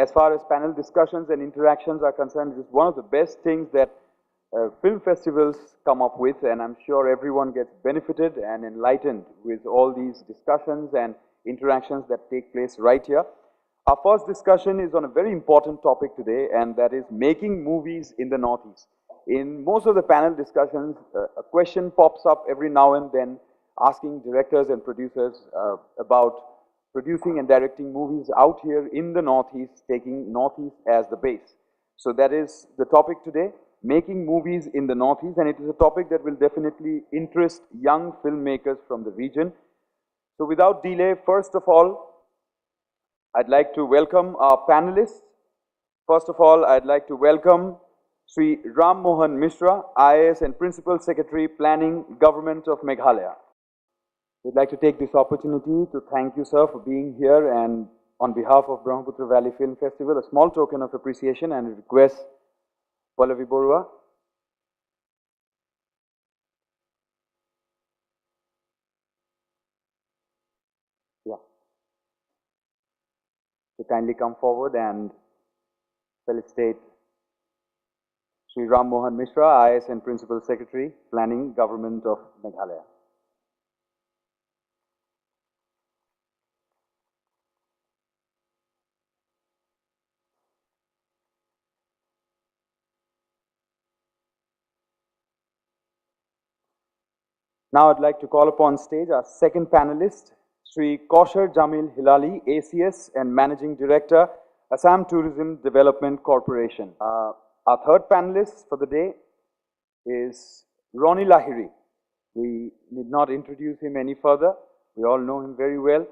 as far as panel discussions and interactions are concerned, it is one of the best things that film festivals come up with, and I'm sure everyone gets benefited and enlightened with all these discussions and interactions that take place right here. Our first discussion is on a very important topic today, and that is making movies in the Northeast. In most of the panel discussions, a question pops up every now and then asking directors and producers about producing and directing movies out here in the Northeast, taking Northeast as the base. So that is the topic today, making movies in the Northeast, and it is a topic that will definitely interest young filmmakers from the region. So without delay, first of all, I'd like to welcome our panelists. First of all, I'd like to welcome Shri Mohan Mishra, IAS and Principal Secretary, Planning, Government of Meghalaya. We'd like to take this opportunity to thank you, sir, for being here, and on behalf of Brahmaputra Valley Film Festival, a small token of appreciation and a request, Pallavi Borua. Yeah. To kindly come forward and felicitate Shri Mohan Mishra, IAS and Principal Secretary, Planning, Government of Meghalaya. Now I'd like to call upon stage our second panelist, Shri Kausar Jamil Hilaly, ACS and Managing Director, Assam Tourism Development Corporation. Our third panelist for the day is Rani Lahiri. We need not introduce him any further. We all know him very well.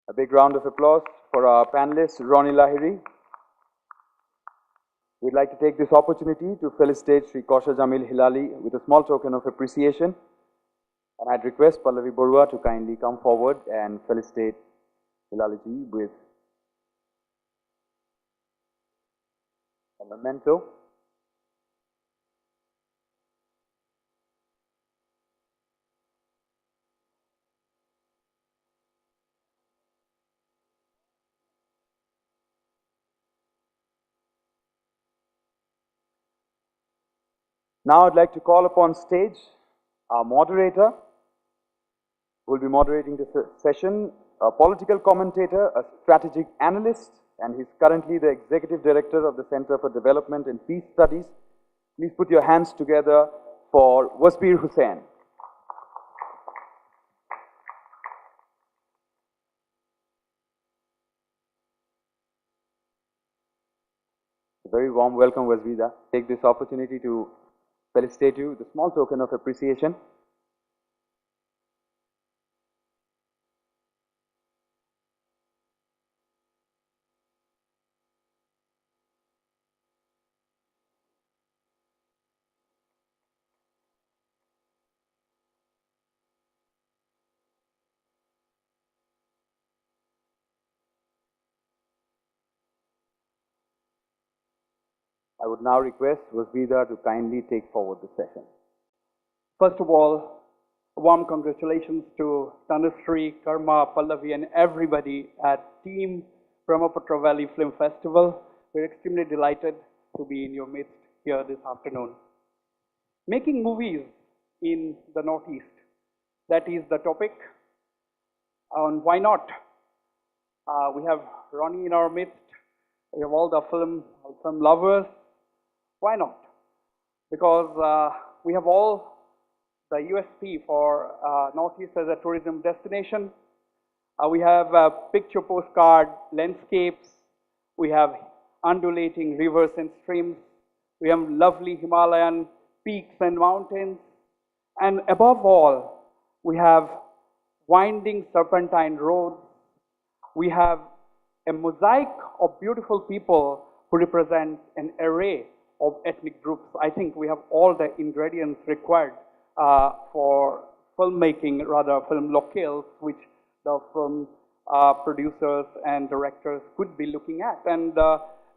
A big round of applause for our panelist, Rani Lahiri. We'd like to take this opportunity to felicitate Shri Kausar Jamil Hilaly with a small token of appreciation. And I'd request Pallavi Borua to kindly come forward and felicitate Hilaly ji with a memento. Now I'd like to call upon stage our moderator, who will be moderating this session, a political commentator, a strategic analyst, and he's currently the Executive Director of the Center for Development and Peace Studies. Please put your hands together for Wasbir Hussain. A very warm welcome, Wasbir. Take this opportunity to felicitate you with a small token of appreciation. I would now request Wasbir to kindly take forward the session. First of all, warm congratulations to Tanushree, Karma, Pallavi, and everybody at Team Brahmaputra Valley Film Festival. We're extremely delighted to be in your midst here this afternoon. Making movies in the Northeast, that is the topic. And why not? We have Ronnie in our midst. We have all the film lovers. Why not? Because we have all the USP for Northeast as a tourism destination. We have picture postcard landscapes. We have undulating rivers and streams. We have lovely Himalayan peaks and mountains. And above all, we have winding serpentine roads. We have a mosaic of beautiful people who represent an array of ethnic groups. I think we have all the ingredients required for filmmaking, rather film locales, which the film producers and directors could be looking at. And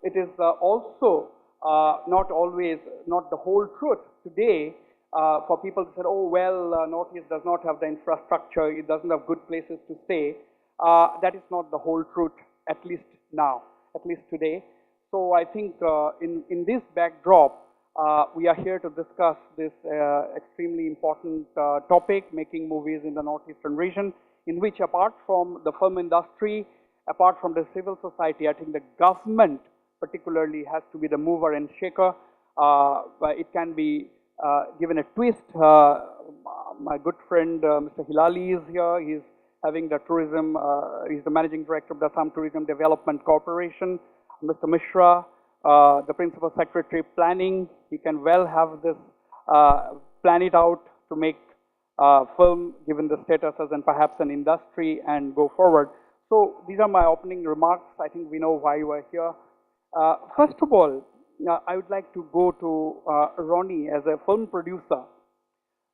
it is also not the whole truth. Today, for people to say, oh, well, Northeast does not have the infrastructure, it doesn't have good places to stay. That is not the whole truth, at least now, at least today. So I think in this backdrop, we are here to discuss this extremely important topic, making movies in the northeastern region, in which apart from the film industry, apart from the civil society, I think the government particularly has to be the mover and shaker. It can be given a twist. My good friend Mr. Hilaly is here. He's having the tourism, he's the managing director of the Assam Tourism Development Corporation. Mr. Mishra, the principal secretary planning, he can well have this, plan it out to make film given the statuses and perhaps an industry and go forward. So these are my opening remarks. I think we know why you are here. First of all, I would like to go to Ronnie as a film producer.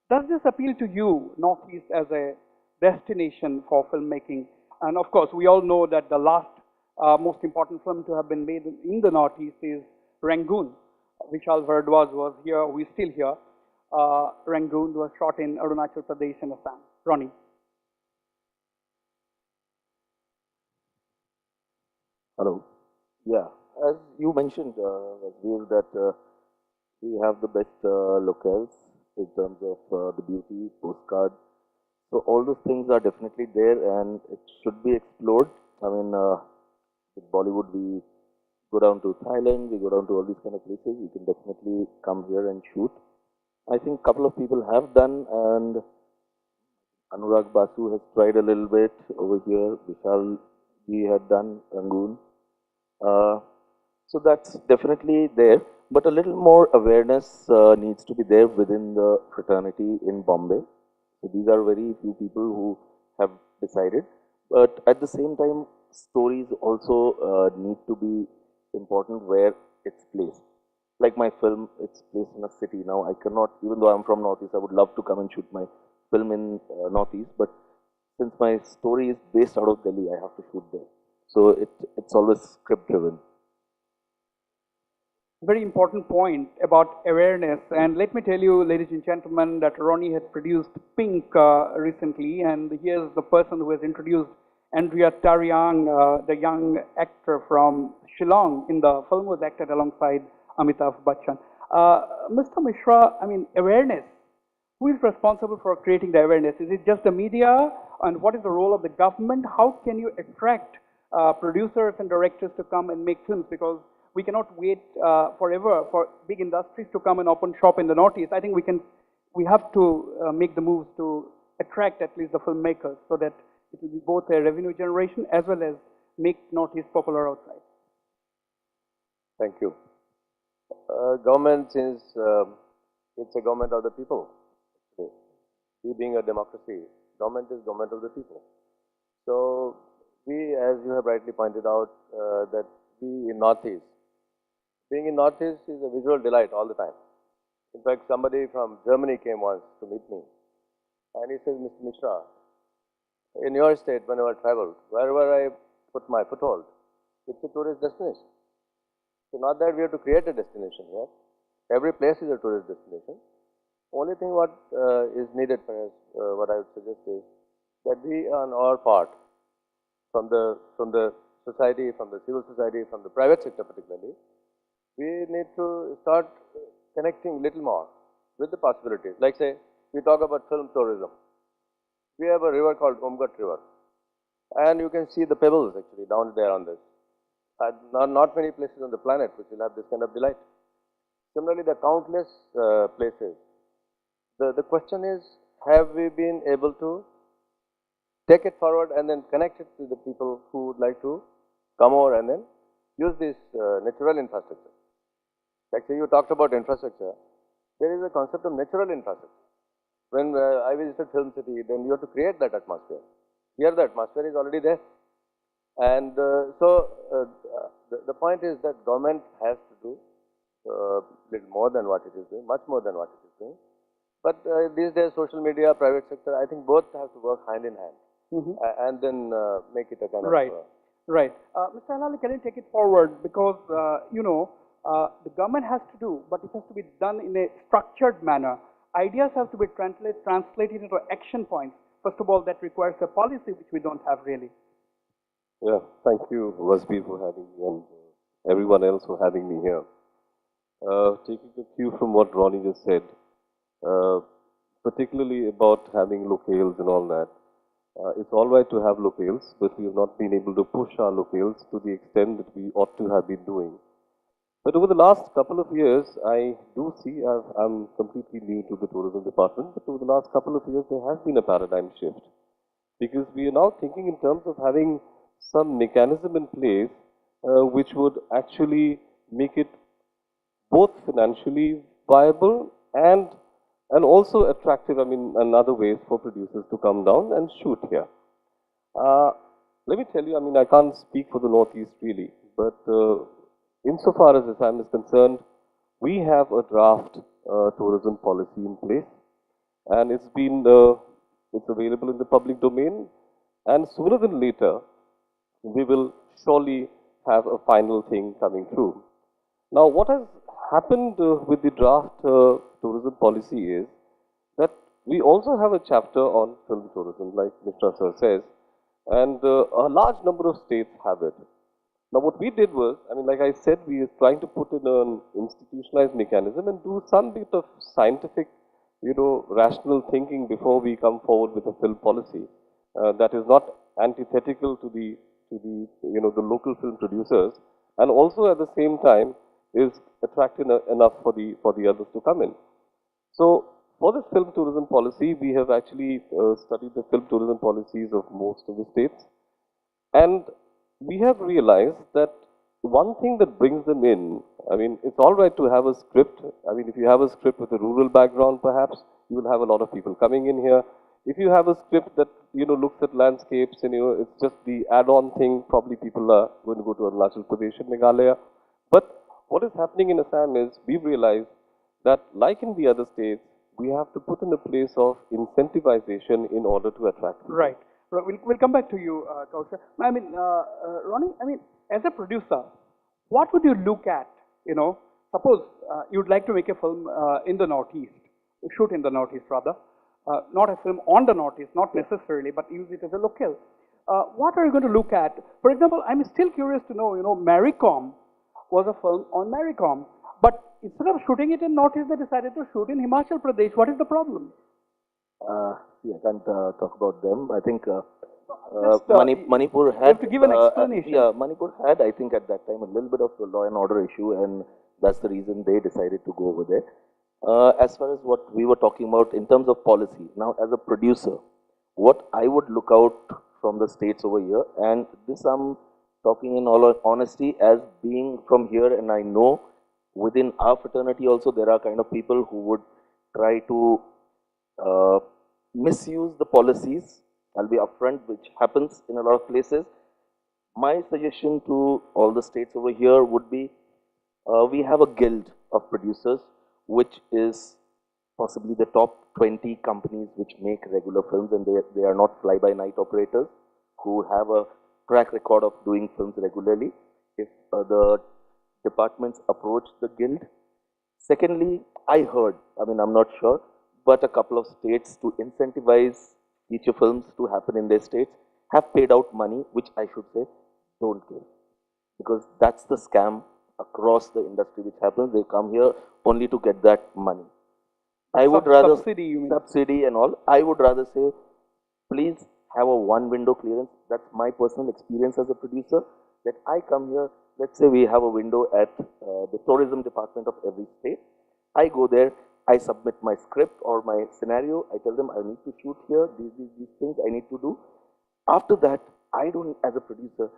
Does this appeal to you, Northeast, as a destination for filmmaking? And of course, we all know that the last most important film to have been made in the Northeast is Rangoon. Vishal Bhardwaj was here, who is still here. Rangoon was shot in Arunachal Pradesh and Assam. Ronnie. Hello. Yeah, as you mentioned, Wasbir, that we have the best locales in terms of the beauty, postcard. So all those things are definitely there and it should be explored. I mean, with Bollywood, we go down to Thailand, we go down to all these kind of places. We can definitely come here and shoot. I think a couple of people have done, and Anurag Basu has tried a little bit over here. Vishal ji had done Rangoon. So that's definitely there, but a little more awareness needs to be there within the fraternity in Bombay. So these are very few people who have decided, but at the same time, stories also need to be important where it's placed. Like my film, it's placed in a city. Now I cannot, even though I'm from Northeast, I would love to come and shoot my film in Northeast, but since my story is based out of Delhi, I have to shoot there. So it's always script driven. Very important point about awareness. And let me tell you, ladies and gentlemen, that Ronnie has produced Pink recently, and here's the person who has introduced Andrea Taryang, the young actor from Shillong. In the film was acted alongside Amitabh Bachchan. Mr. Mishra, I mean, awareness. Who is responsible for creating the awareness? Is it just the media? And what is the role of the government? How can you attract producers and directors to come and make films? Because we cannot wait forever for big industries to come and open shop in the Northeast. I think we have to make the moves to attract at least the filmmakers so that it will be both a revenue generation as well as make Northeast popular outside. Thank you. Government, since it's a government of the people, we being a democracy, government is government of the people. So we, as you have rightly pointed out, that we in Northeast, being in Northeast is a visual delight all the time. In fact, somebody from Germany came once to meet me, and he says, Mr. Mishra, in your state, whenever I traveled, wherever I put my foothold, it's a tourist destination. So not that we have to create a destination here. Every place is a tourist destination. Only thing what is needed for us, what I would suggest is that we on our part, from the society, from the civil society, from the private sector particularly, we need to start connecting little more with the possibilities. Like say, we talk about film tourism. We have a river called Umgat River, and you can see the pebbles actually down there on this. Not many places on the planet which will have this kind of delight. Similarly, the countless places. The question is, have we been able to take it forward and then connect it to the people who would like to come over and then use this natural infrastructure? Like say you talked about infrastructure, there is a concept of natural infrastructure. When I visited Film City, then you have to create that atmosphere. Here the atmosphere is already there. And the point is that government has to do little more than what it is doing, much more than what it is doing. But these days, social media, private sector, I think both have to work hand in hand, and then make it a kind of... Right. Mr. Hilaly, can you take it forward? Because, the government has to do, but it has to be done in a structured manner. Ideas have to be translated into action points. First of all, that requires a policy which we don't have really. Yeah, thank you, Wasbir, for having me and everyone else for having me here. Taking a cue from what Ronnie just said, uh, particularly about having locales and all that. It's all right to have locales, but we have not been able to push our locales to the extent that we ought to have been doing. But over the last couple of years, I do see, I'm completely new to the tourism department, but over the last couple of years, there has been a paradigm shift. Because we are now thinking in terms of having some mechanism in place which would actually make it both financially viable and also attractive, I mean, another ways for producers to come down and shoot here. Uh, Let me tell you, I mean, I can't speak for the Northeast really, but insofar as Assam is concerned, we have a draft tourism policy in place, and it's available in the public domain, and sooner than later, we will surely have a final thing coming through. Now, what has happened with the draft tourism policy is that we also have a chapter on film tourism, like Mishra sir says, and a large number of states have it. Now, what we did was, I mean, like I said, we are trying to put in an institutionalized mechanism and do some bit of scientific, rational thinking before we come forward with a film policy that is not antithetical to the local film producers, and also at the same time is attractive enough for the others to come in. So, for this film tourism policy, we have actually studied the film tourism policies of most of the states. And we have realized that one thing that brings them in, I mean, it's all right to have a script. I mean, if you have a script with a rural background, perhaps, you will have a lot of people coming in here. If you have a script that, looks at landscapes and, it's just the add-on thing, probably people are going to go to Arunachal Pradesh and Meghalaya. But what is happening in Assam is we've realized that, like in the other states, we have to put in a place of incentivization in order to attract people. Right. We'll come back to you, Kausar. I mean, Ronnie, I mean, as a producer, what would you look at, suppose you'd like to make a film in the Northeast, shoot in the Northeast rather, not a film on the Northeast, not necessarily, but use it as a locale. What are you going to look at? For example, I'm still curious to know, Maricom was a film on Maricom, but instead of shooting it in Northeast, they decided to shoot in Himachal Pradesh. What is the problem? See, I can't talk about them. I think Just, Manipur you had. have to give an explanation. Yeah, Manipur had, I think, at that time a little bit of a law and order issue, and that's the reason they decided to go over there. As far as what we were talking about in terms of policy, now as a producer, what I would look out from the states over here, and this I'm talking in all honesty as being from here, and I know within our fraternity also there are kind of people who would try to uh, misuse the policies. I'll be upfront, which happens in a lot of places. My suggestion to all the states over here would be we have a guild of producers, which is possibly the top 20 companies which make regular films, and they are not fly-by-night operators who have a track record of doing films regularly. If the departments approach the guild. Secondly, I heard, I mean, I'm not sure, but a couple of states to incentivize feature films to happen in their states have paid out money, which I should say, don't give. Because that's the scam across the industry which happens. They come here only to get that money. I would rather Subsidy, you mean? subsidy and all. I would rather say, please have a one window clearance. That's my personal experience as a producer. That I come here. Let's say we have a window at the tourism department of every state. I go there. I submit my script or my scenario. I tell them I need to shoot here. These things I need to do. After that, I don't, as a producer,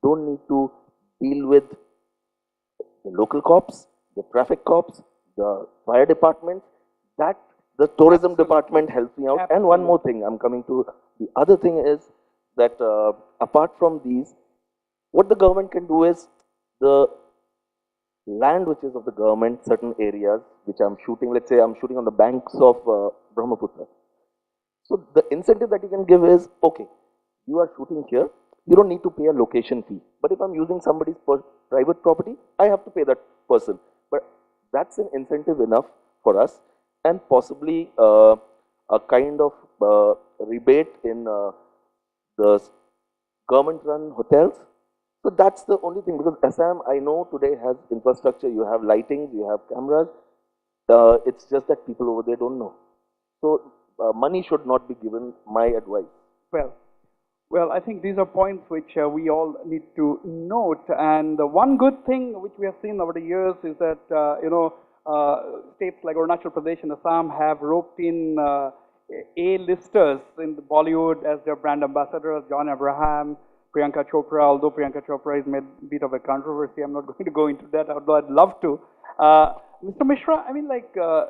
don't need to deal with the local cops, the traffic cops, the fire department. That the tourism department helps me out. And one more thing, I'm coming to the other thing is that apart from these, what the government can do is the land which is of the government, certain areas which I'm shooting, let's say I'm shooting on the banks of Brahmaputra. So the incentive that you can give is, okay, you are shooting here, you don't need to pay a location fee. But if I'm using somebody's private property, I have to pay that person. But that's an incentive enough for us, and possibly a kind of rebate in the government-run hotels. So that's the only thing, because Assam, I know today has infrastructure, you have lightings, you have cameras, it's just that people over there don't know. So money should not be given, my advice. Well, well, I think these are points which we all need to note. And one good thing which we have seen over the years is that, states like Arunachal Pradesh and Assam have roped in A-listers in the Bollywood as their brand ambassadors, John Abraham, Priyanka Chopra, although Priyanka Chopra has made a bit of a controversy. I'm not going to go into that, although I'd love to. Mr. Mishra, I mean, like, the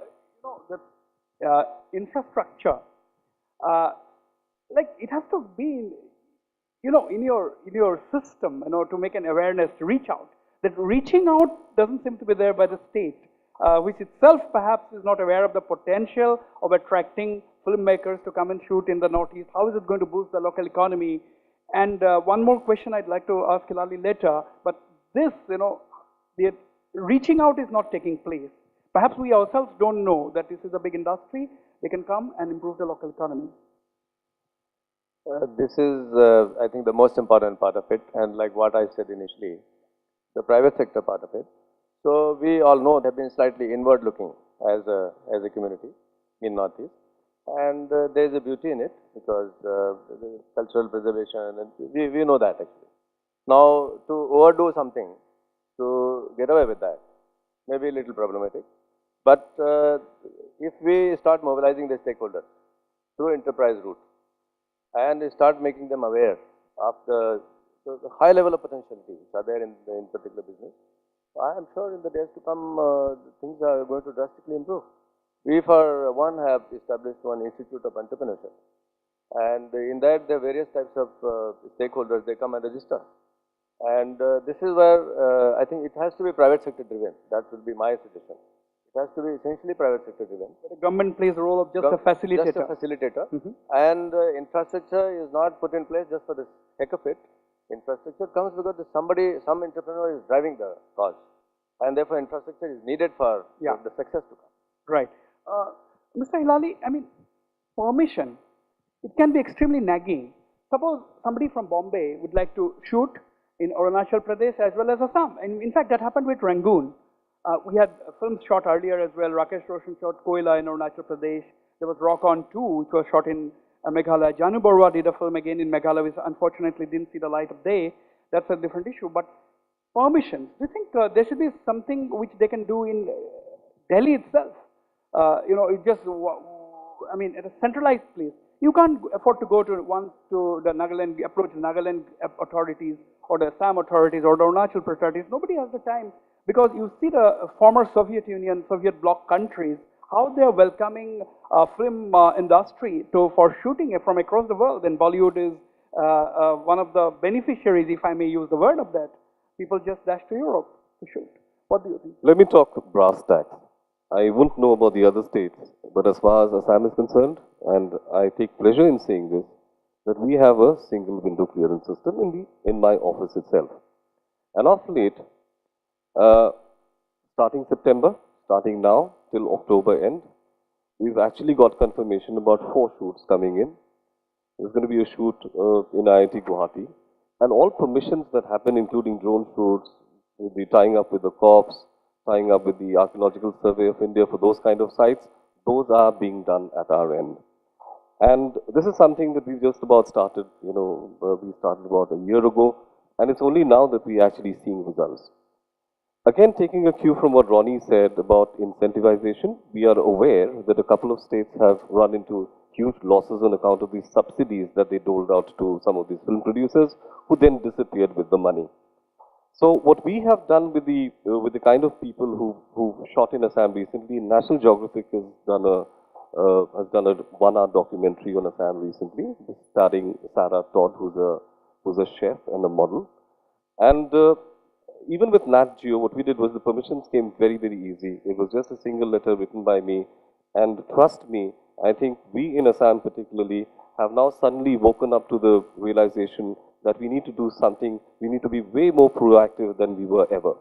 infrastructure, like, it has to be, in your system, to make an awareness, to reach out. That reaching out doesn't seem to be there by the state, which itself perhaps is not aware of the potential of attracting filmmakers to come and shoot in the Northeast. How is it going to boost the local economy? And one more question I'd like to ask Hilaly later, but this, the reaching out is not taking place. Perhaps we ourselves don't know that this is a big industry. They can come and improve the local economy. This is, I think, the most important part of it, and like what I said initially, the private sector part of it. So we all know they have been slightly inward looking as a community in Northeast, and there is a beauty in it because the cultural preservation, and we know that actually. Now to overdo something, to get away with that, may be a little problematic. But if we start mobilizing the stakeholders through enterprise route and start making them aware of the high level of potentiality which are there in particular business, I am sure in the days to come things are going to drastically improve. We for one have established one institute of entrepreneurship, and in that there are various types of stakeholders, they come and register. And this is where I think it has to be private sector driven. That would be my suggestion. It has to be essentially private sector driven. But the government plays the role of just a facilitator. Just a facilitator. And infrastructure is not put in place just for the heck of it. Infrastructure comes because some entrepreneur is driving the cause. And therefore infrastructure is needed for the success to come. Right. Mr. Hilaly, I mean, permission, it can be extremely nagging. Suppose somebody from Bombay would like to shoot in Arunachal Pradesh as well as Assam. And in fact, that happened with Rangoon. We had films shot earlier as well. Rakesh Roshan shot Koila in Arunachal Pradesh. There was Rock On 2, which was shot in Meghalaya. Janu Barua did a film again in Meghalaya, which unfortunately didn't see the light of day. That's a different issue. But permissions, do you think there should be something which they can do in Delhi itself? It just, I mean, at a centralized place. You can't afford to go to the Nagaland, approach the Nagaland authorities or the Assam authorities or the Arunachal authorities. Nobody has the time, because you see the former Soviet Union, Soviet bloc countries, how they are welcoming film industry for shooting from across the world. And Bollywood is one of the beneficiaries, if I may use the word of that. People just dash to Europe to shoot. What do you think? Let me talk brass tacks. I wouldn't know about the other states, but as far as Assam is concerned, and I take pleasure in saying this, that we have a single window clearance system in my office itself. And of late, starting September, starting now till October end, we've actually got confirmation about 4 shoots coming in. There's going to be a shoot in IIT Guwahati, and all permissions that happen, including drone shoots, the tying up with the cops, tying up with the Archaeological Survey of India for those kind of sites, those are being done at our end. And this is something that we've just about started, we started about a year ago, and it's only now that we're actually seeing results. Again, taking a cue from what Ronnie said about incentivization, we are aware that a couple of states have run into huge losses on account of these subsidies that they doled out to some of these film producers, who then disappeared with the money. So what we have done with the kind of people who shot in Assam recently, National Geographic has done a 1-hour documentary on Assam recently, starring Sarah Todd, who's a chef and a model. And even with Nat Geo, what we did was the permissions came very, very easy. It was just a single letter written by me. And trust me, I think we in Assam particularly have now suddenly woken up to the realization that we need to do something, we need to be way more proactive than we were ever.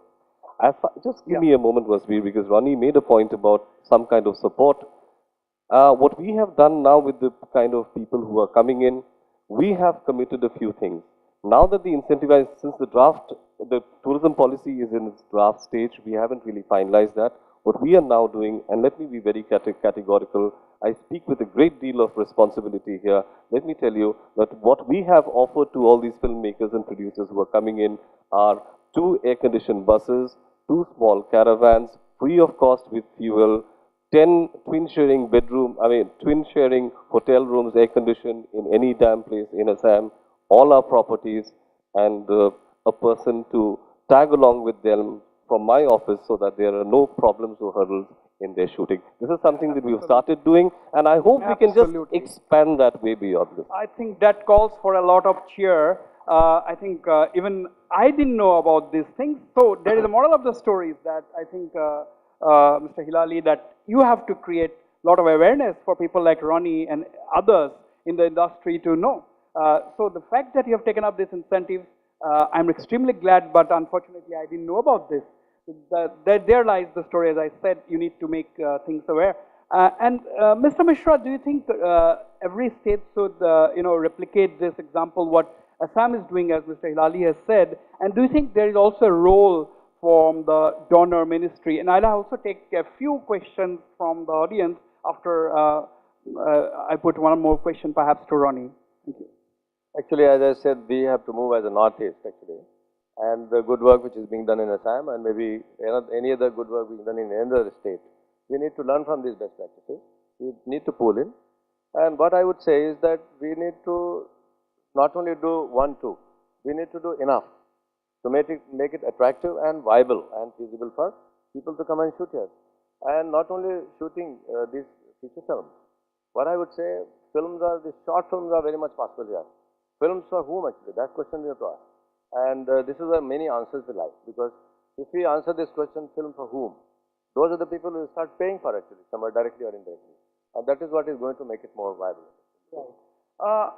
Just give me a moment, Wasbir, because Ronnie made a point about some kind of support. What we have done now with the kind of people who are coming in, we have committed a few things. Now that the incentivized, since the tourism policy is in its draft stage, we haven't really finalized that. What we are now doing, and let me be very categorical, I speak with a great deal of responsibility here. Let me tell you that what we have offered to all these filmmakers and producers who are coming in are 2 air-conditioned buses, 2 small caravans, free of cost with fuel, 10 twin sharing hotel rooms, air-conditioned in any damn place in Assam, all our properties, and a person to tag along with them from my office so that there are no problems or hurdles in their shooting. This is something that we've started doing, and I hope we can just expand that way beyond this. I think that calls for a lot of cheer. I think even I didn't know about these things. So there is a moral of the story is that I think, Mr. Hilaly, that you have to create a lot of awareness for people like Ronnie and others in the industry to know. So the fact that you have taken up this incentive, I'm extremely glad, but unfortunately I didn't know about this. There lies the story. As I said, you need to make things aware. Mr. Mishra, do you think every state should, replicate this example, what Assam is doing, as Mr. Hilaly has said? And do you think there is also a role from the donor ministry? And I'll also take a few questions from the audience after I put one more question perhaps to Ronnie. Thank you. Actually, as I said, we have to move as a Northeast, actually. And the good work which is being done in Assam and maybe any other good work being done in any other state, we need to learn from these best practices. We need to pull in. And what I would say is that we need to not only do 1, 2, we need to do enough to make it attractive and viable and feasible for people to come and shoot here. And not only shooting these feature films. What I would say, these short films are very much possible here. Films for whom actually? That question we have to ask. And this is where many answers will lie. Because if we answer this question, film for whom? Those are the people who will start paying for actually, somewhere directly or indirectly. And that is what is going to make it more viable. Right.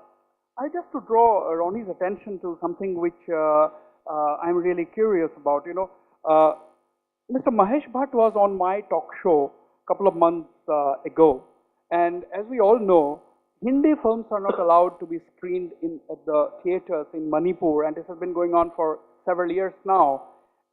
I just to draw Ronnie's attention to something which I'm really curious about. Mr. Mahesh Bhatt was on my talk show a couple of months ago. And as we all know, Hindi films are not allowed to be screened at the theaters in Manipur, and this has been going on for several years now.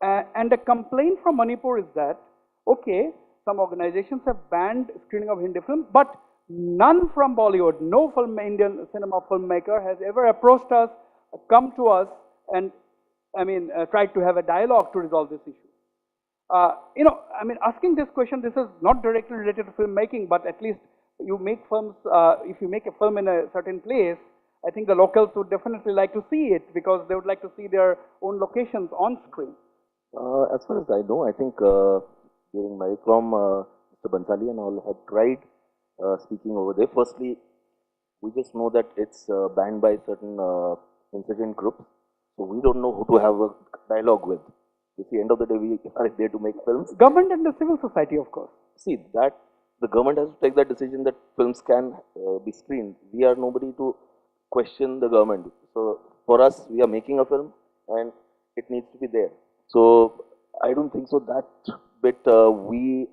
And the complaint from Manipur is that, okay, some organizations have banned screening of Hindi films, but none from Bollywood, no Indian cinema filmmaker has ever approached us, come to us, and tried to have a dialogue to resolve this issue. Asking this question, this is not directly related to filmmaking, but at least you make films, if you make a film in a certain place, I think the locals would definitely like to see it because they would like to see their own locations on screen. As far as I know, I think during Maricom, Mr. Bansali and all had tried speaking over there. Firstly, we just know that it's banned by certain insurgent groups, so we don't know who to have a dialogue with. At the end of the day, we are there to make films. Government and the civil society, of course. See, that the government has to take that decision that films can be screened. We are nobody to question the government. So for us, we are making a film and it needs to be there. So I don't think so that bit we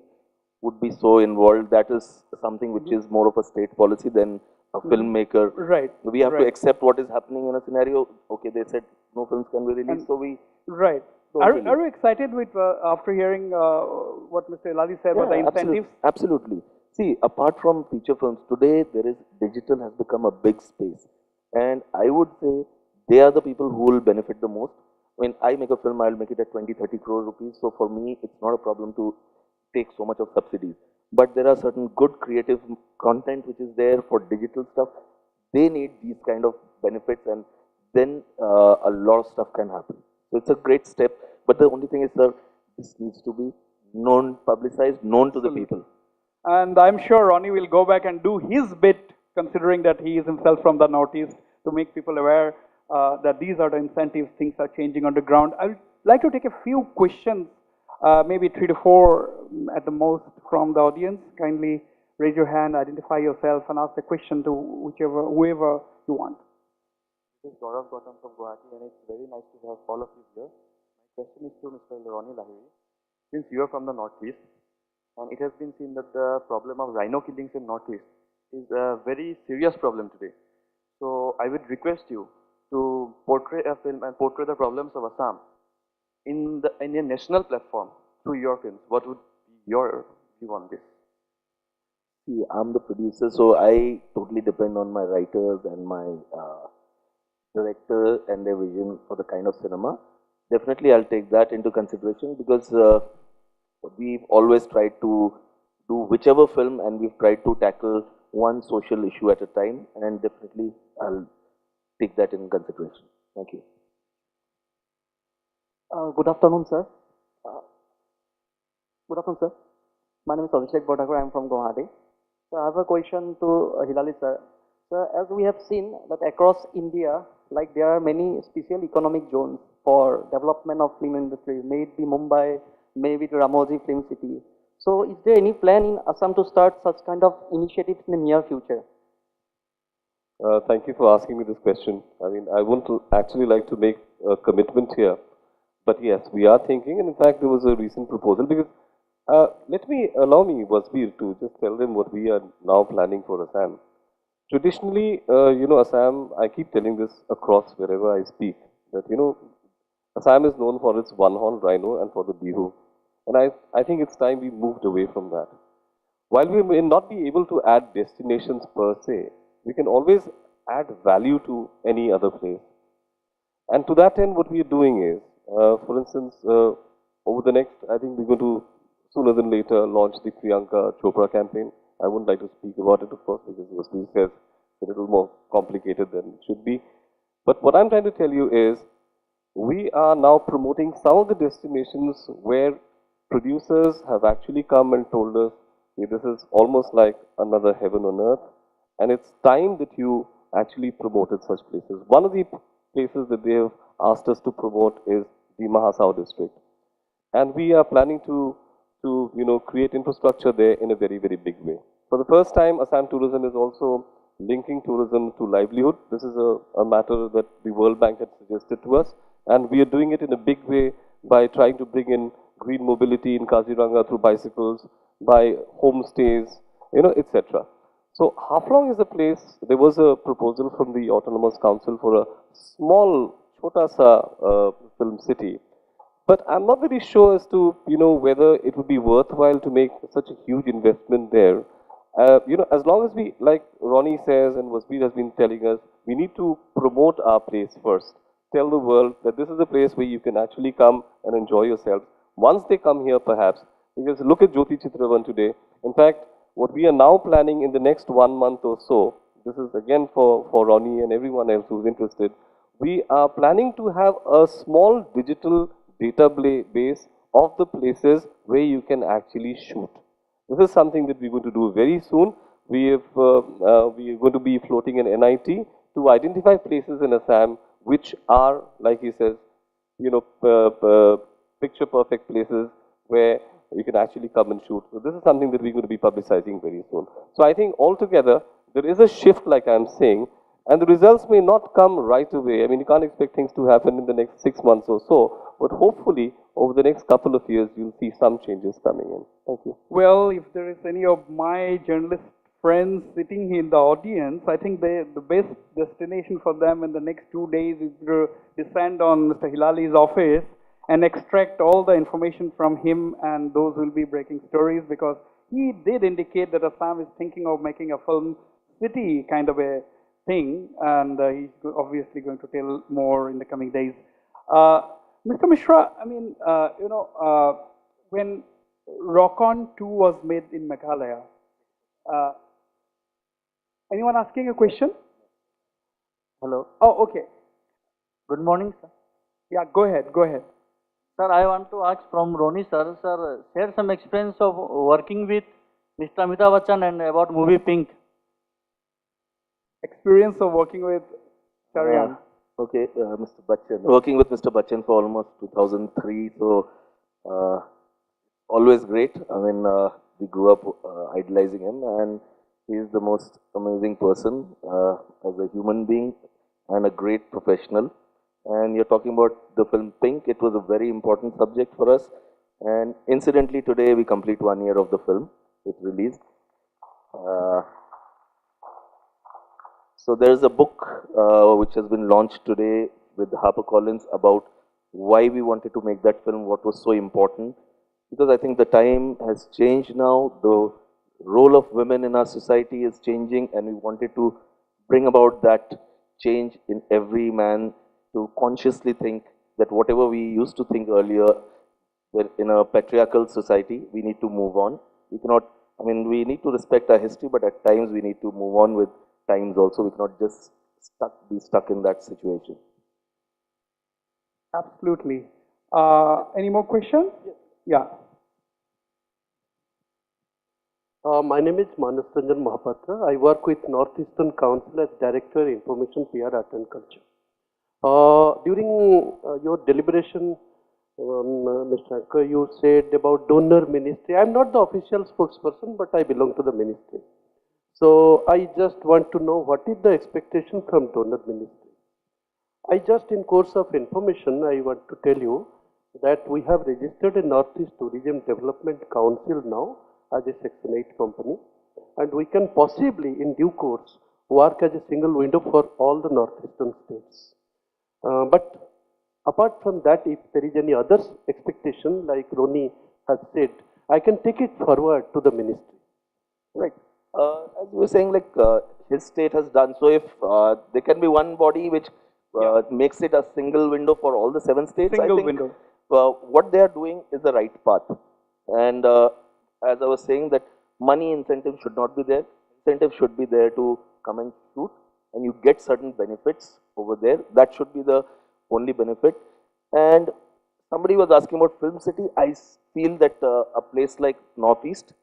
would be so involved. That is something which is more of a state policy than a filmmaker. Right. We have to accept what is happening in a scenario. Okay, they said no films can be released, so we... Right. Are you excited with after hearing what Mr. Hilaly said about the incentives? Absolutely. See, apart from feature films, today digital has become a big space. And I would say they are the people who will benefit the most. When I make a film, I'll make it at 20, 30 crore rupees. So for me, it's not a problem to take so much of subsidies. But there are certain good creative content which is there for digital stuff. They need these kind of benefits and then a lot of stuff can happen. So it's a great step, but the only thing is, sir, this needs to be known, publicized, known to the people. And I'm sure Ronnie will go back and do his bit, considering that he is himself from the Northeast, to make people aware that these are the incentives, things are changing on the ground. I would like to take a few questions, maybe 3 to 4 at the most from the audience. Kindly raise your hand, identify yourself, and ask the question to whoever you want. This is Gaurav Gautam from Guwahati, and it's very nice to have all of you here. My question is to Mr. Rani Lahiri. Since you are from the Northeast, and it has been seen that the problem of rhino killings in Northeast is a very serious problem today. So I would request you to portray a film and portray the problems of Assam in a national platform through your films. What would be your view on this? See, I'm the producer, so I totally depend on my writers and my director and their vision for the kind of cinema. Definitely, I'll take that into consideration because we've always tried to do whichever film and we've tried to tackle one social issue at a time, and definitely I'll take that in consideration. Thank you. Good afternoon, sir. Good afternoon, sir. My name is Abhishek Bodhagar. I am from Guwahati. So I have a question to Hilaly, sir. Sir, as we have seen that across India, like there are many special economic zones for development of film industry, may it be Mumbai, maybe the Ramoji Film City. So is there any plan in Assam to start such kind of initiatives in the near future? Thank you for asking me this question. I mean, I wouldn't actually like to make a commitment here, but yes, we are thinking, and in fact, there was a recent proposal because allow me, Wasbir, to just tell them what we are now planning for Assam. Traditionally, Assam, I keep telling this across wherever I speak, that, Assam is known for its one-horn rhino and for the bihu. And I think it's time we moved away from that. While we may not be able to add destinations per se, we can always add value to any other place. And to that end, what we are doing is, for instance, over the next, I think we're going to, sooner than later, launch the Priyanka Chopra campaign. I wouldn't like to speak about it, of course, because Wasbir says it's a little more complicated than it should be. But what I'm trying to tell you is, we are now promoting some of the destinations where producers have actually come and told us, hey, this is almost like another heaven on earth, and it's time that you actually promoted such places. One of the places that they have asked us to promote is the Mahasao district. And we are planning to create infrastructure there in a very, very big way. For the first time, Assam Tourism is also linking tourism to livelihood. This is a matter that the World Bank had suggested to us, and we are doing it in a big way by trying to bring in green mobility in Kaziranga through bicycles, by homestays, etc. So Haflong is a place, there was a proposal from the Autonomous Council for a small, chota sa film city. But I'm not very sure as to, whether it would be worthwhile to make such a huge investment there. As long as we, like Ronnie says and Wasbir has been telling us, we need to promote our place first. Tell the world that this is a place where you can actually come and enjoy yourself. Once they come here, perhaps, because look at Jyoti Chitravan today. In fact, what we are now planning in the next 1 month or so, this is again for Ronnie and everyone else who's interested, we are planning to have a small digital database of the places where you can actually shoot. This is something that we're going to do very soon. We are going to be floating an NIT to identify places in Assam which are, like he says, picture perfect places where you can actually come and shoot. So this is something that we're going to be publicizing very soon. So I think altogether, there is a shift, like I'm saying, and the results may not come right away. I mean, you can't expect things to happen in the next 6 months or so, but hopefully, over the next couple of years, you'll see some changes coming in. Thank you. Well, if there is any of my journalist friends sitting in the audience, I think the best destination for them in the next 2 days is to descend on Mr. Hilaly's office and extract all the information from him and those who will be breaking stories, because he did indicate that Assam is thinking of making a film city kind of a thing, and he's obviously going to tell more in the coming days. Mr. Mishra, I mean, when Rock On 2 was made in Meghalaya, anyone asking a question? Hello. Oh, okay. Good morning, sir. Yeah, go ahead, go ahead. Sir, I want to ask from Ronnie, sir. Sir, share some experience of working with Mr. Amitabh Bachchan and about movie Pink. Experience of working with Charyan. Okay, Mr. Bachchan. Working with Mr. Bachchan for almost 2003, so always great. I mean, we grew up idolizing him, and he's the most amazing person as a human being and a great professional. And you're talking about the film Pink. It was a very important subject for us. And incidentally, today we complete 1 year of the film. It released. So there is a book which has been launched today with HarperCollins about why we wanted to make that film, what was so important. Because I think the time has changed now, the role of women in our society is changing, and we wanted to bring about that change in every man to consciously think that whatever we used to think earlier, that in a patriarchal society, we need to move on. We cannot, I mean, we need to respect our history, but at times we need to move on with times also. We cannot just be stuck in that situation. Absolutely. Any more questions? Yeah. My name is Manas Ranjan Mahapatra. I work with Northeastern Council as Director Information, PR, Art and Culture. During your deliberation, Mr. Ankur, you said about donor ministry. I am not the official spokesperson, but I belong to the ministry. So I just want to know what is the expectation from donor ministry. I just in course of information, I want to tell you that we have registered a Northeast Tourism Development Council now as a Section 8 company, and we can possibly in due course work as a single window for all the northeastern states. But apart from that, if there is any other expectation, like Ronnie has said, I can take it forward to the ministry. Right. As you were saying, like his state has done. So if there can be one body which makes it a single window for all the 7 states, Single I think window. What they are doing is the right path. And as I was saying, that money incentive should not be there. Incentive should be there to come and shoot, and you get certain benefits over there. That should be the only benefit. And somebody was asking about Film City. I feel that a place like Northeast,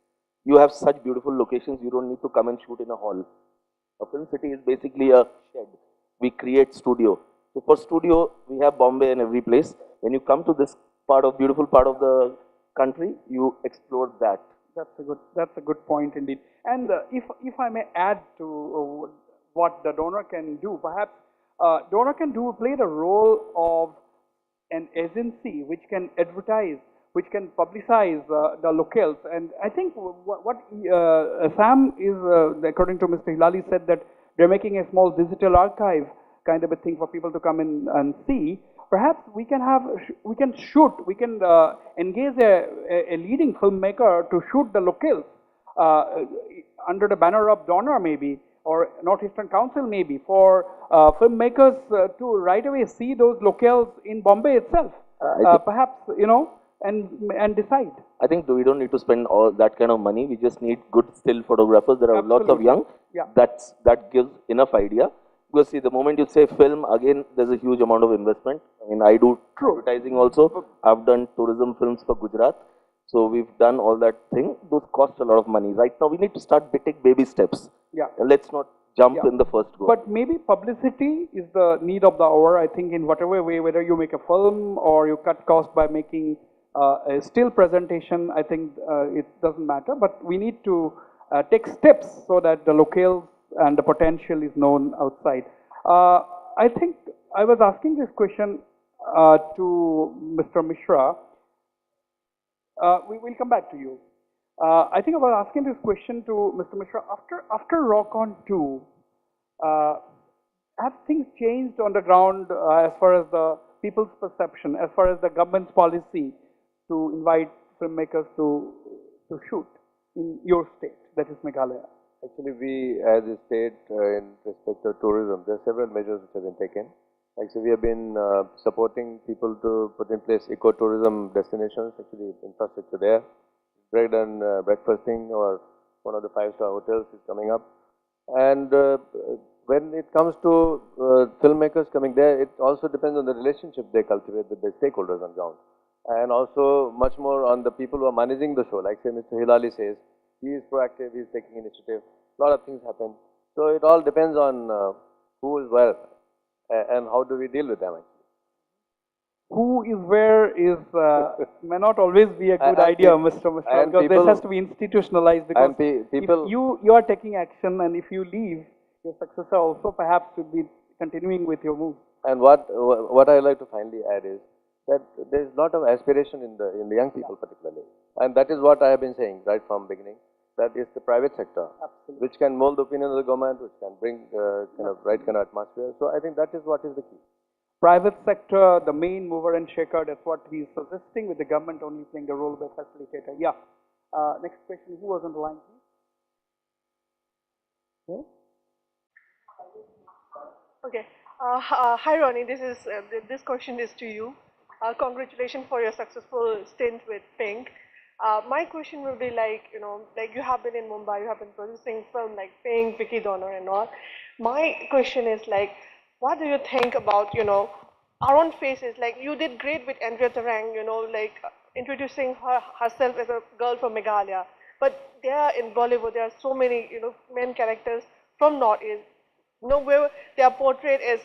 you have such beautiful locations, you don't need to come and shoot in a hall. A Film City is basically a shed. We create studio. So for studio, we have Bombay and every place. When you come to this beautiful part of the country, you explore that. That's a good point indeed. And if I may add to what the donor can do, perhaps donor can play the role of an agency which can advertise, which can publicize the locales. And I think what Sam is, according to Mr. Hilaly, said that they're making a small digital archive kind of a thing for people to come in and see. Perhaps we can engage a leading filmmaker to shoot the locales under the banner of donor maybe, or Northeastern Council maybe, for filmmakers to right away see those locales in Bombay itself. Perhaps, you know, and decide. I think we don't need to spend all that kind of money. We just need good still photographers. There are lots of young. Yeah. That gives enough idea. Because see, the moment you say film, again, there's a huge amount of investment. I mean, I do advertising also. I've done tourism films for Gujarat. So we've done all that thing. Those cost a lot of money. Right now, we need to start take baby steps. Yeah. And let's not jump in the first go. But maybe publicity is the need of the hour. I think in whatever way, whether you make a film or you cut cost by making a still presentation, I think it doesn't matter. But we need to take steps so that the locales and the potential is known outside. I think I was asking this question to Mr. Mishra. We will come back to you. I think I was asking this question to Mr. Mishra. After Rock On 2, have things changed on the ground as far as the people's perception, as far as the government's policy to invite filmmakers to shoot in your state, that is Meghalaya? Actually, we as a state in respect to tourism, there are several measures which have been taken. Actually, we have been supporting people to put in place eco-tourism destinations, actually infrastructure there. Bread and breakfasting, or one of the 5-star hotels is coming up. And when it comes to filmmakers coming there, it also depends on the relationship they cultivate with the stakeholders on ground. And also much more on the people who are managing the show. Like say Mr. Hilaly says, he is proactive, he is taking initiative, a lot of things happen. So it all depends on who is where and how do we deal with them actually. Who is where is may not always be a good idea, Mr. Mishra, because this has to be institutionalized, because if you are taking action, and if you leave, your successor also perhaps should be continuing with your move. And what I like to finally add is that there is a lot of aspiration in the young people particularly, and that is what I have been saying right from beginning, that is the private sector, which can mold the opinion of the government, which can bring right kind of atmosphere. So I think that is what is the key. Private sector, the main mover and shaker, that's what he's suggesting, with the government only playing the role by facilitator. Yeah. Next question, who was on the line, please? Yeah? Okay. Hi, Ronnie. This question is to you. Congratulations for your successful stint with Pink. My question will be like, like you have been in Mumbai, you have been producing film like Pink, Vicky Donor and all. My question is like, what do you think about, our own faces? Like you did great with Andrea Tarang, like introducing herself as a girl from Meghalaya. But there in Bollywood, there are so many, main characters from Northeast, where they are portrayed as,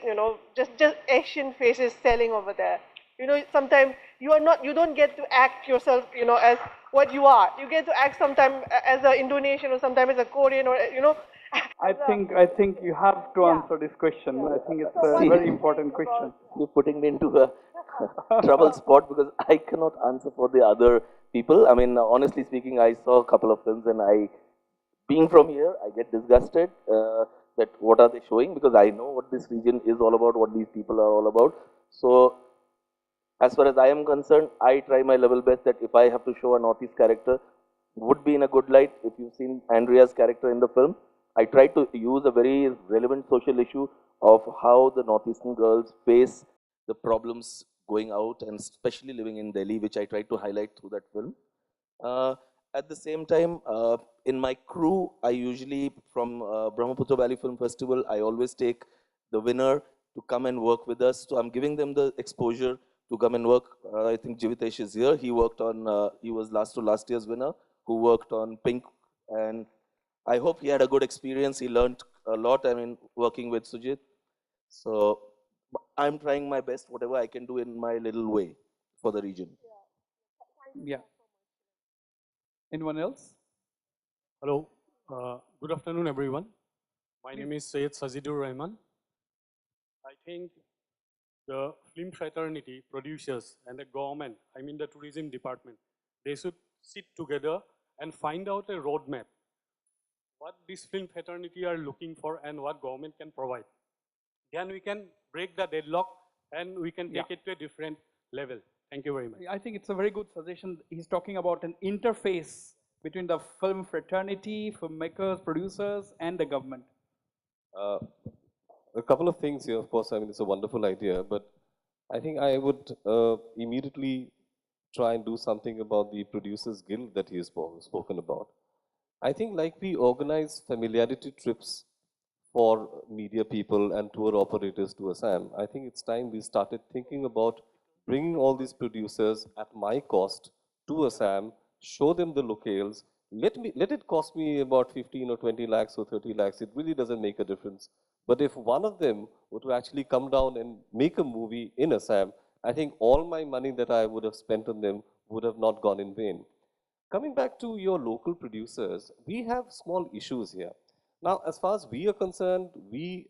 just Asian faces selling over there. Sometimes you don't get to act yourself, as what you are. You get to act sometimes as an Indonesian or sometimes as a Korean or, I think you have to answer this question. I think it's a very important question. You're putting me into a trouble spot because I cannot answer for the other people. I mean, honestly speaking, I saw a couple of films and being from here, I get disgusted that what are they showing, because I know what this region is all about, what these people are all about. So as far as I am concerned, I try my level best that if I have to show a Northeast character, would be in a good light. If you've seen Andrea's character in the film, I try to use a very relevant social issue of how the Northeastern girls face the problems going out and especially living in Delhi, which I tried to highlight through that film. At the same time, in my crew, I usually, from Brahmaputra Valley Film Festival, I always take the winner to come and work with us. So I'm giving them the exposure to come and work. I think Jivitesh is here. He worked on, he was last year's winner, who worked on Pink. And I hope he had a good experience. He learned a lot, I mean, working with Sujit. So I'm trying my best, whatever I can do in my little way for the region. Yeah. Anyone else? Hello. Good afternoon, everyone. My name is Syed Sajidur Rahman. I think the film fraternity, producers, and the government, I mean the tourism department, they should sit together and find out a roadmap. What this film fraternity are looking for and what government can provide. Then we can break the deadlock and we can take it to a different level. Thank you very much. I think it's a very good suggestion. He's talking about an interface between the film fraternity, filmmakers, producers, and the government. A couple of things here, of course, I mean, it's a wonderful idea, but I think I would immediately try and do something about the Producers Guild that he has spoken about. I think like we organize familiarity trips for media people and tour operators to Assam, I think it's time we started thinking about bringing all these producers at my cost to Assam, show them the locales, let it cost me about 15 or 20 lakhs or 30 lakhs, it really doesn't make a difference. But if one of them were to actually come down and make a movie in Assam, I think all my money that I would have spent on them would have not gone in vain. Coming back to your local producers, we have small issues here. Now, as far as we are concerned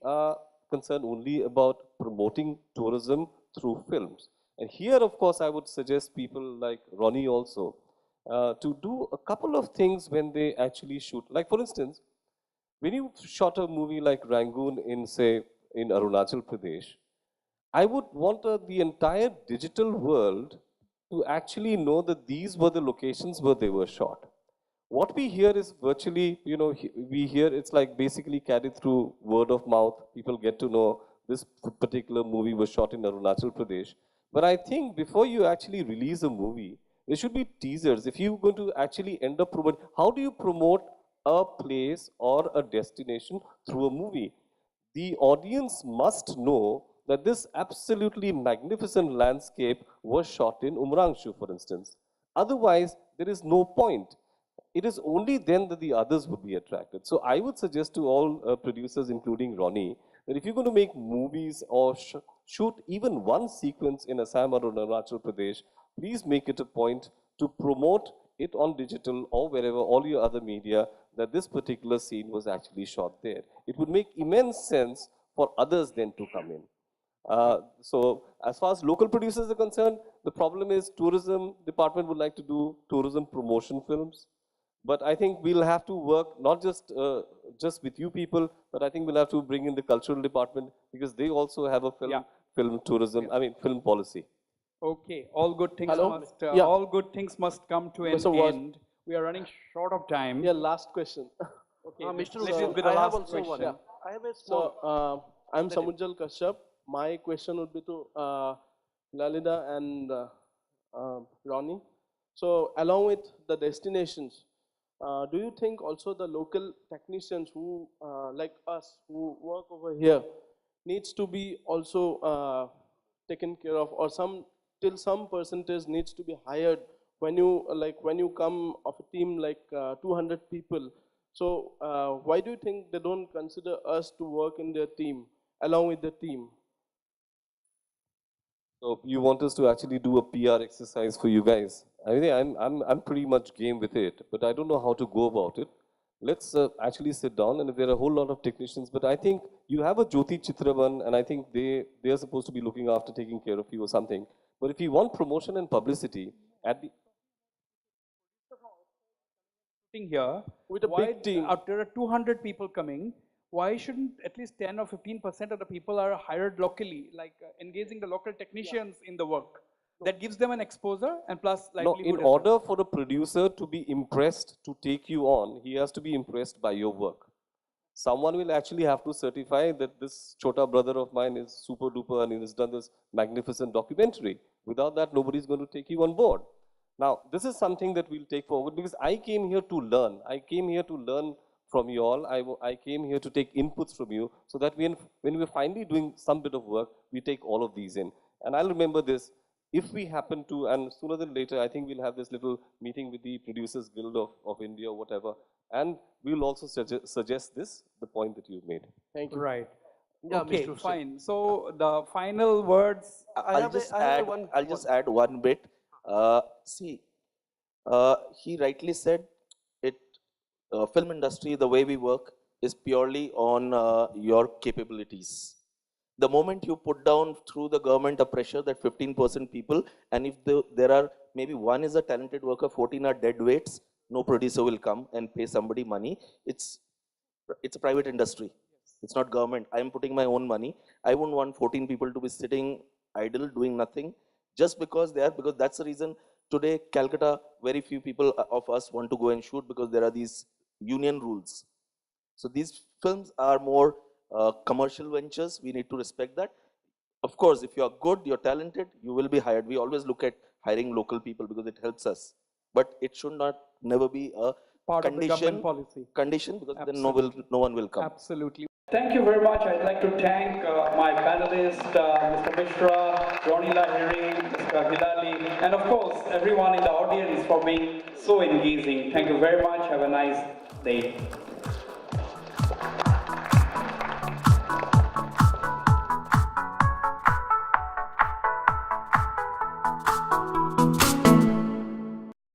only about promoting tourism through films. And here, of course, I would suggest people like Ronnie also to do a couple of things when they actually shoot. Like, for instance, when you shot a movie like Rangoon in, say, in Arunachal Pradesh, I would want the entire digital world to actually know that these were the locations where they were shot. What we hear is virtually, we hear it's like basically carried through word of mouth. People get to know this particular movie was shot in Arunachal Pradesh. But I think before you actually release a movie, there should be teasers. If you're going to actually end up promoting, how do you promote a place or a destination through a movie? The audience must know that this absolutely magnificent landscape was shot in Umrangshu, for instance. Otherwise, there is no point. It is only then that the others would be attracted. So I would suggest to all producers, including Ronnie, that if you're going to make movies or shoot even one sequence in Assam or Arunachal Pradesh, please make it a point to promote it on digital or wherever, all your other media, that this particular scene was actually shot there. It would make immense sense for others then to come in. So as far as local producers are concerned, the problem is tourism department would like to do tourism promotion films. But I think we'll have to work not just with you people, but I think we'll have to bring in the cultural department because they also have a film tourism, I mean film policy. Okay, all good things Hello? must Yeah. all good things must come to an Mr. end. We are running short of time. Yeah, last question. Okay, Mr. let it be the I have last also one. question. I have a small. I'm Samujjal Kashyap. My question would be to Lalida and Ronnie. So, along with the destinations, do you think also the local technicians who, like us, who work over here, needs to be also taken care of, or till some percentage needs to be hired when you come of a team like 200 people? So why do you think they don't consider us to work in their team along with the team? So you want us to actually do a PR exercise for you guys? I think I'm pretty much game with it, but I don't know how to go about it. Let's actually sit down, and there are a whole lot of technicians, but I think you have a Jyoti Chitraban, and I think they are supposed to be looking after taking care of you or something. But if you want promotion and publicity, at the Here, with a big team, there are 200 people coming. Why shouldn't at least 10 or 15% of the people are hired locally, like engaging the local technicians in the work? That gives them an exposure and plus livelihood. No, in order for a producer to be impressed to take you on, he has to be impressed by your work. Someone will actually have to certify that this Chota brother of mine is super duper and he has done this magnificent documentary. Without that, nobody's going to take you on board. Now, this is something that we'll take forward because I came here to learn. I came here to learn from you all. I came here to take inputs from you so that when we're finally doing some bit of work, we take all of these in. And I'll remember this. If we happen to, and sooner than later, I think we'll have this little meeting with the Producers Guild of India or whatever, and we'll also suggest this, the point that you've made. Thank you. Right. Yeah, Okay, Mr. fine. So the final words. I'll just add one bit. See, he rightly said it. Film industry, the way we work, is purely on your capabilities. The moment you put down through the government a pressure that 15% people, and if there are maybe one is a talented worker, 14 are dead weights, no producer will come and pay somebody money. It's a private industry. It's not government. I am putting my own money. I wouldn't want 14 people to be sitting idle doing nothing just because that's the reason today Calcutta, very few people of us want to go and shoot because there are these union rules. So these films are more commercial ventures. We need to respect that. Of course, if you are good, you're talented, you will be hired. We always look at hiring local people because it helps us. But it should never be a part of the government policy. Condition because Absolutely. then no one will come. Absolutely. Thank you very much. I'd like to thank my panelists, Mr. Mishra, Rani Lahiri, Mr. Hilaly, and of course, everyone in the audience for being so engaging. Thank you very much. Have a nice day.